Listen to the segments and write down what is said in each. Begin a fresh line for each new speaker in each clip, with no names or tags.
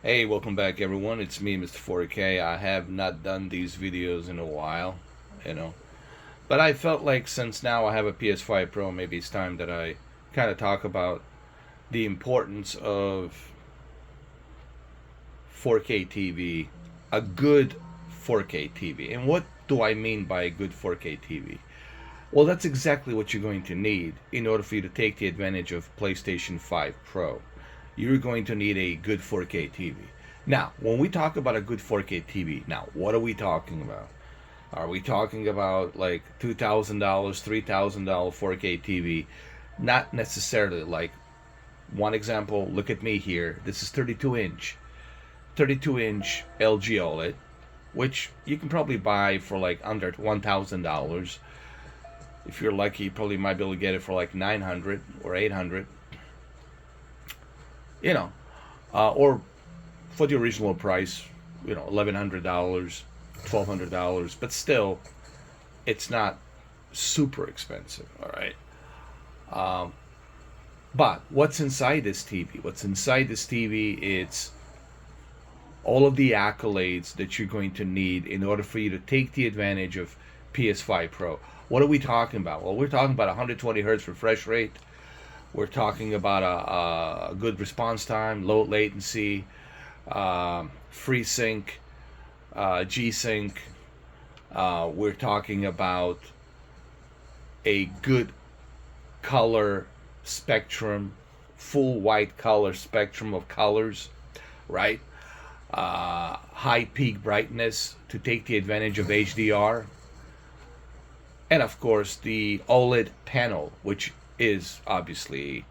Hey, welcome back everyone. It's me, Mr. 4K. I have not done these videos in a while, you know. But I felt like since now I have a PS5 Pro, maybe it's time that I kind of talk about the importance of 4K TV, a good 4K TV. And what do I mean by a good 4K TV? Well, that's exactly what you're going to need in order for you to take the advantage of PlayStation 5 Pro. You're going to need a good 4K TV. Now, when we talk about a good 4K TV, now what are we talking about? Are we talking about like $2,000, $3,000 4K TV? Not necessarily. Like one example, look at me here. This is 32-inch LG OLED, which you can probably buy for like under $1,000. If you're lucky, you probably might be able to get it for like 900 or 800. You know, or for the original price, $1,100, $1,200, but still, it's not super expensive. All right. Um, but what's inside this TV? What's inside this TV? It's all of the accolades that you're going to need in order for you to take the advantage of PS5 Pro. What are we talking about? Well, we're talking about 120 hertz refresh rate. We're talking about a good response time, low latency, FreeSync, G-Sync. We're talking about a good color spectrum, full white color spectrum of colors, right? High peak brightness to take the advantage of HDR. And of course, the OLED panel, which is obviously,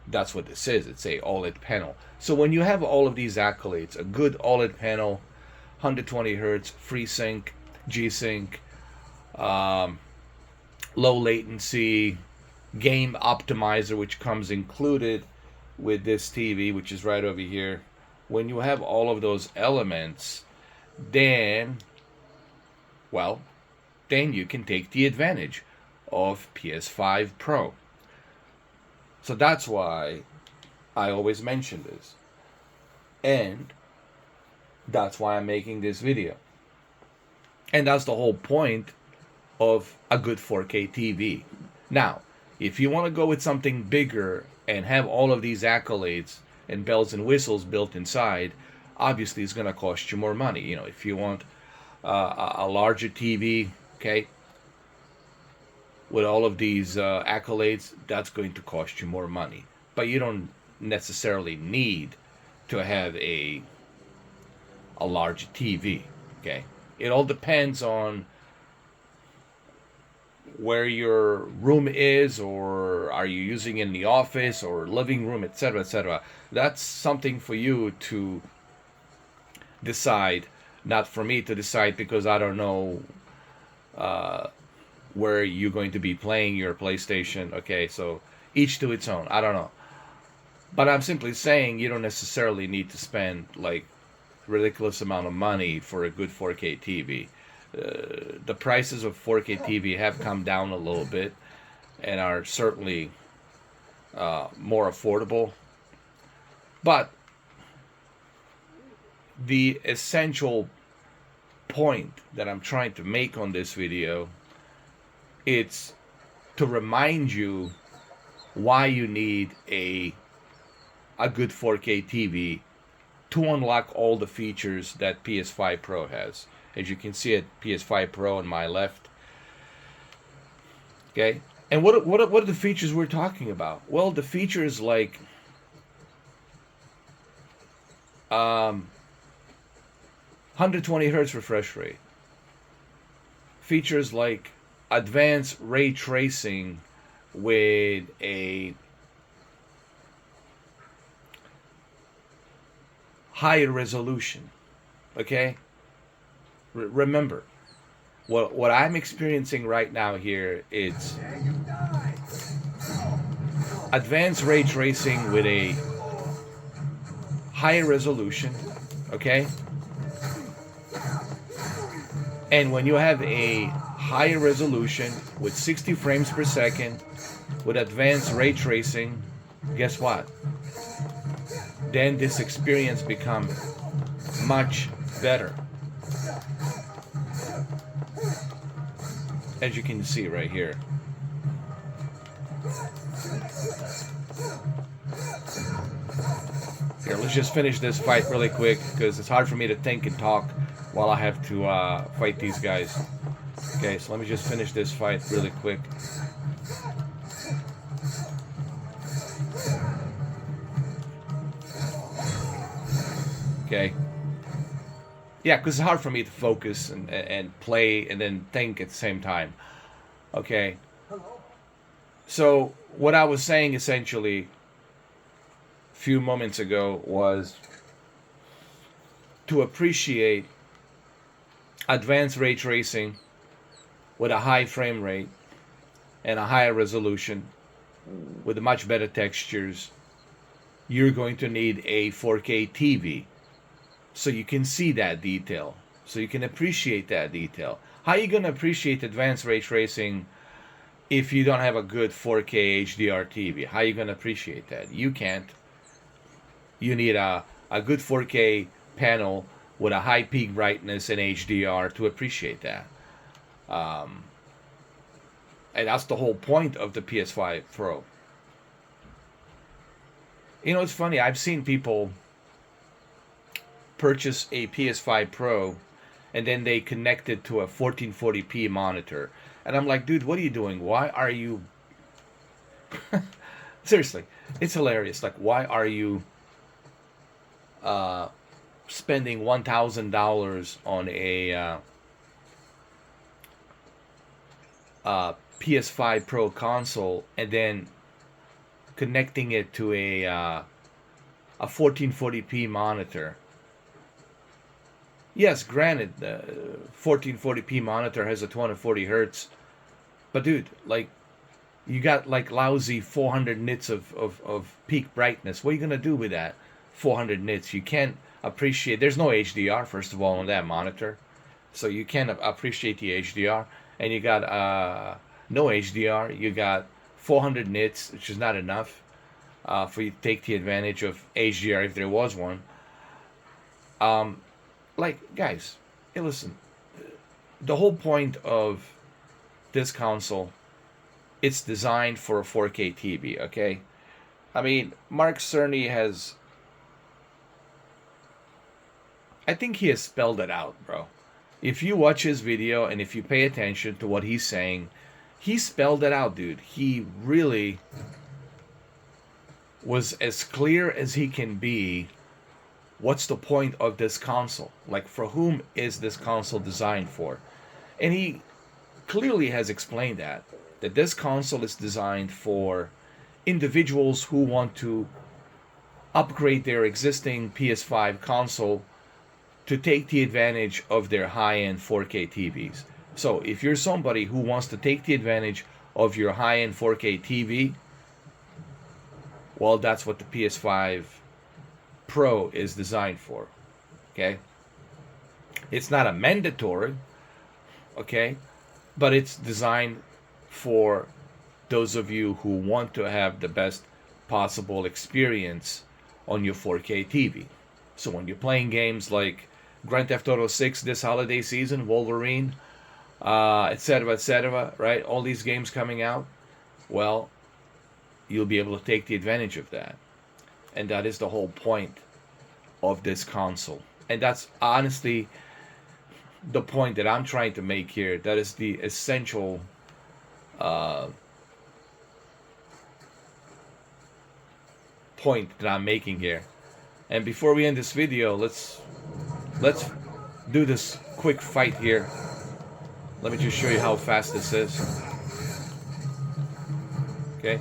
that's what this is. It's a OLED panel. So when you have all of these accolades, a good OLED panel, 120 hertz, FreeSync, G-Sync, low latency, game optimizer, which comes included with this TV, which is right over here. When you have all of those elements, then, well, then you can take the advantage of PS5 Pro. So that's why I always mention this. And that's why I'm making this video. And that's the whole point of a good 4K TV. Now, if you want to go with something bigger and have all of these accolades and bells and whistles built inside, obviously it's going to cost you more money. If you want a larger TV, okay, with all of these accolades, that's going to cost you more money. But you don't necessarily need to have a large TV, okay? It all depends on where your room is, or are you using it in the office or living room, etc., etc. That's something for you to decide, not for me to decide, because I don't know where you're going to be playing your PlayStation. Okay, so each to its own. I don't know. But I'm simply saying you don't necessarily need to spend like ridiculous amount of money for a good 4K TV. The prices of 4K TV have come down a little bit and are certainly more affordable. But the essential point that I'm trying to make on this video, it's to remind you why you need a good 4K TV to unlock all the features that PS5 Pro has. As you can see at PS5 Pro on my left. Okay? And what are the features we're talking about? Well, the features like 120 hertz refresh rate. Features like advanced ray tracing with a higher resolution. Okay? Remember, what I'm experiencing right now here is advanced ray tracing with a higher resolution. Okay? And when you have a higher resolution with 60 frames per second with advanced ray tracing, guess what? then this experience becomes much better. As you can see right here. Here, let's just finish this fight really quick, because it's hard for me to think and talk while I have to fight these guys. Okay, so let me just finish this fight really quick. Okay. Yeah, because it's hard for me to focus and play and then think at the same time. Okay. So what I was saying essentially a few moments ago was to appreciate advanced ray tracing with a high frame rate and a higher resolution with much better textures. You're going to need a 4K TV so you can see that detail, so you can appreciate that detail. How are you going to appreciate advanced ray tracing if you don't have a good 4K HDR TV? How are you going to appreciate that? You can't. You need a good 4K panel with a high peak brightness and HDR to appreciate that. And that's the whole point of the PS5 Pro. You know, it's funny. I've seen people purchase a PS5 Pro and then they connect it to a 1440p monitor. And I'm like, dude, what are you doing? Why are you... Seriously, it's hilarious. Like, why are you spending $1,000 on a PS5 Pro console and then connecting it to a 1440p monitor? Yes, granted, the 1440p monitor has a 240 hertz, but dude, like, you got like lousy 400 nits of peak brightness. What are you gonna do with that 400 nits? You can't appreciate. There's no HDR, first of all, on that monitor, so you can't appreciate the HDR. And you got no HDR. You got 400 nits, which is not enough for you to take the advantage of HDR if there was one. Like, guys, hey, listen, the whole point of this console, it's designed for a 4K TV, okay? I mean, Mark Cerny has, I think he has spelled it out, bro. If you watch his video and if you pay attention to what he's saying, he spelled it out, dude. He really was as clear as he can be. What's the point of this console? Like, for whom is this console designed for? And he clearly has explained that this console is designed for individuals who want to upgrade their existing PS5 console to take the advantage of their high-end 4K TVs. So if you're somebody who wants to take the advantage of your high-end 4K TV, well, that's what the PS5 Pro is designed for. Okay? It's not a mandatory, okay? But it's designed for those of you who want to have the best possible experience on your 4K TV. So when you're playing games like Grand Theft Auto 6 this holiday season, Wolverine, etc., right? All these games coming out, well, you'll be able to take the advantage of that. And that is the whole point of this console. And that's honestly the point that I'm trying to make here. That is the essential point that I'm making here. And before we end this video, let's do this quick fight here. Let me just show you how fast this is. Okay.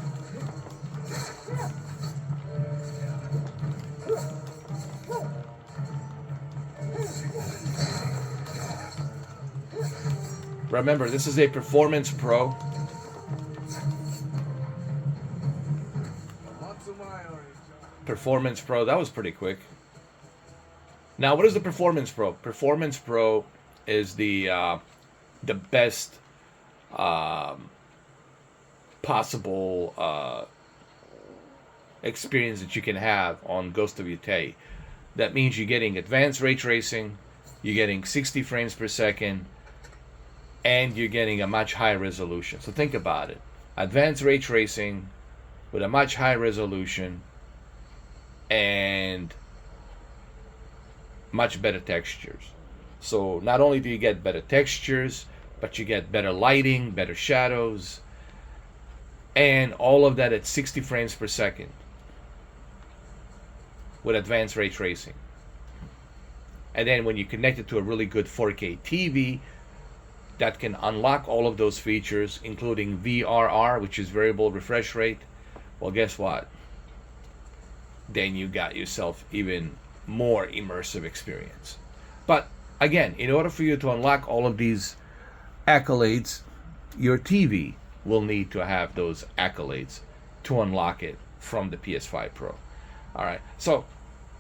Remember, this is a Performance Pro. Performance Pro, that was pretty quick. Now, what is the Performance Pro? Performance Pro is the best possible experience that you can have on Ghost of Yotei. That means you're getting advanced ray tracing, you're getting 60 frames per second, and you're getting a much higher resolution. So think about it. Advanced ray tracing with a much higher resolution and much better textures. So not only do you get better textures, but you get better lighting, better shadows, and all of that at 60 frames per second with advanced ray tracing. And then when you connect it to a really good 4K TV that can unlock all of those features, including VRR, which is variable refresh rate, well, guess what? Then you got yourself even more immersive experience. But again, in order for you to unlock all of these accolades, your TV will need to have those accolades to unlock it from the PS5 Pro. All right, so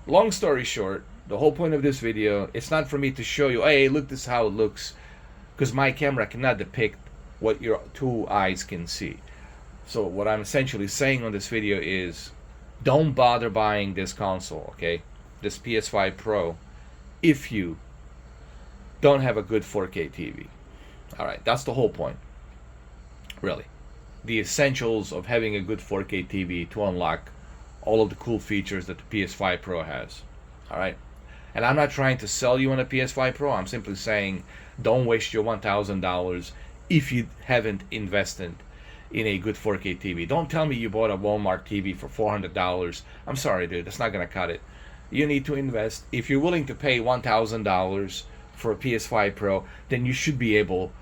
long story short, the whole point of this video, it's not for me to show you, hey, look, this is how it looks, because my camera cannot depict what your two eyes can see. So what I'm essentially saying on this video is, don't bother buying this console, okay, this PS5 Pro, if you don't have a good 4K TV. All right, that's the whole point, really. The essentials of having a good 4K TV to unlock all of the cool features that the PS5 Pro has. All right, and I'm not trying to sell you on a PS5 Pro. I'm simply saying don't waste your $1,000 if you haven't invested in a good 4K TV. Don't tell me you bought a Walmart TV for $400. I'm sorry, dude, that's not gonna cut it. You need to invest. If you're willing to pay $1,000 for a PS5 Pro, then you should be able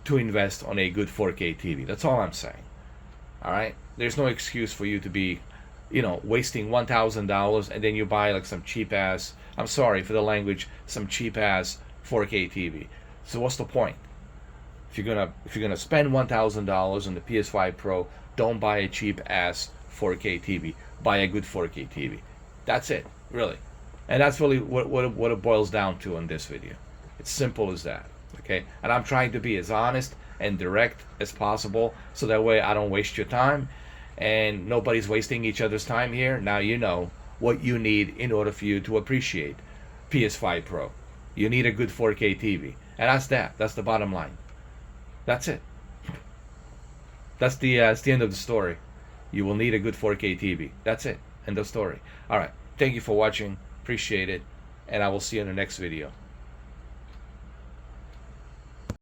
to invest on a good 4K TV. That's all I'm saying. All right, there's no excuse for you to be, wasting $1,000 and then you buy like some cheap ass, I'm sorry for the language, some cheap ass 4K TV. So what's the point? If you're gonna spend $1,000 on the PS5 Pro, don't buy a cheap ass 4K TV. Buy a good 4K TV. That's it, really. And that's really what it boils down to in this video. It's simple as that. Okay? And I'm trying to be as honest and direct as possible, so that way I don't waste your time and nobody's wasting each other's time here. Now you know what you need in order for you to appreciate PS5 Pro. You need a good 4K TV. And that's the bottom line. That's it. That's the end of the story. You will need a good 4K TV. That's it. End of story. All right. Thank you for watching. Appreciate it. And I will see you in the next video.